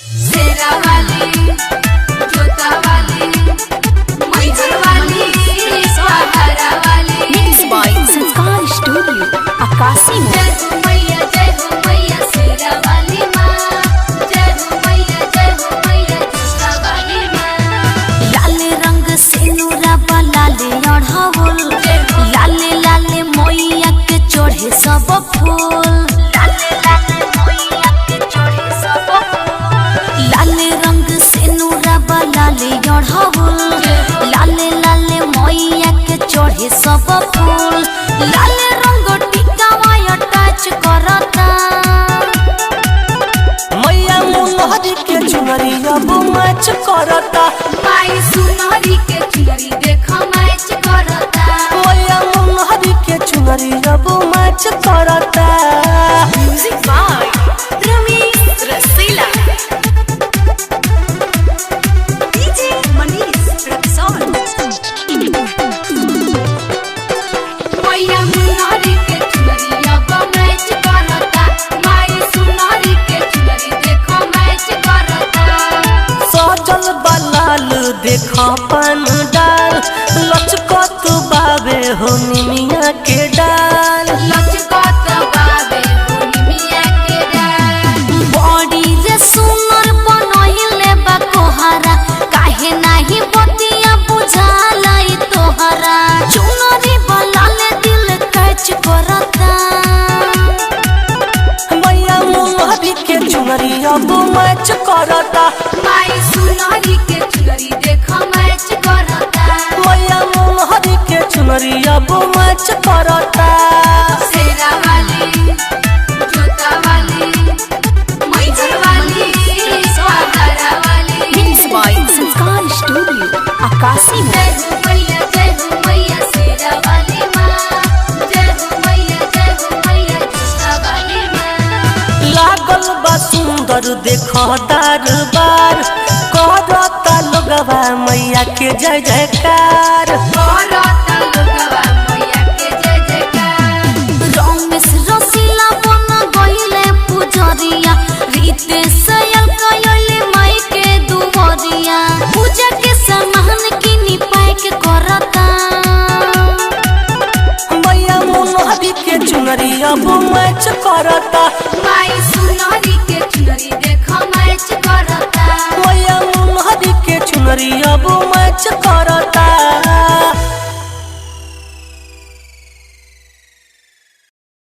शेरा वाली, जोता वाली, मैहर वाली, सहारा वाली। Mixed by संस्कार स्टूडियो आकाशी में। जय हो मैया शेरा वाली माँ। जय हो मैया जोता वाली माँ। लाले रंग से नूराबा लाले अढ़ावल, लाले लाले मैया के चढ़े सब फूल। लाले लाले मैया के चढ़े सब फूल। लाले रंग से नूराबा लाले अढ़ावल, लाले लाले मैया के चढ़े सब फूल। लाले रंग टीका माया टच करता, मैया मुनहरी के चुनरी अब मैच करता। माई सुनहरी के चुनरी देखो मैच करता। मैया मुनहरी के चुनरी अब मैच करता। Music by Ramesh Rasila, DJ Manish Raxaul. मैया मुनहरी के चुनरी अब मैच करता। माई सुनहरी के चुनरी देखो मैच करता। सजल बलाल देखा पन डाल, लचकत बाबे हो निमिया के डाल। लचकत बाबे होली मिया के डाल। बॉडी रे सुनर बनहिले बा कोहारा, काहे नाही बतिया बुझाला ई तोहरा। चुनरी बलाले दिल कैच करता, मैया मुनहरी के चुनरी अब मैच करता। माई सुनहरी के चुनरी देखो मैच करता। मैया मुनहरी के चुनरी अब मैच करता। शेरा वाली, जोता वाली, मैहर वाली, सहारा वाली। मिक्स बाय संस्कार स्टूडियो आकाशी में। जय हो मैया शेरा वाली माँ। जय हो मैया जोता वाली माँ। लागल बा सुंदर देखो दरबार, करता लोगवा मैया के जय जयकार। करता लोगवा मैया के जय जयकार। रमेश रसीला बन गइले पुजरिया, रितेश कइले माई के दुवरिया। पूजा के सामान किनी पैक करता, मैया मुनहरी के चुनरी अब मैच करता। माई सुनहरी के चुनरी देखो मैच करता। मैया मुनहरी के चुनरी अब मैच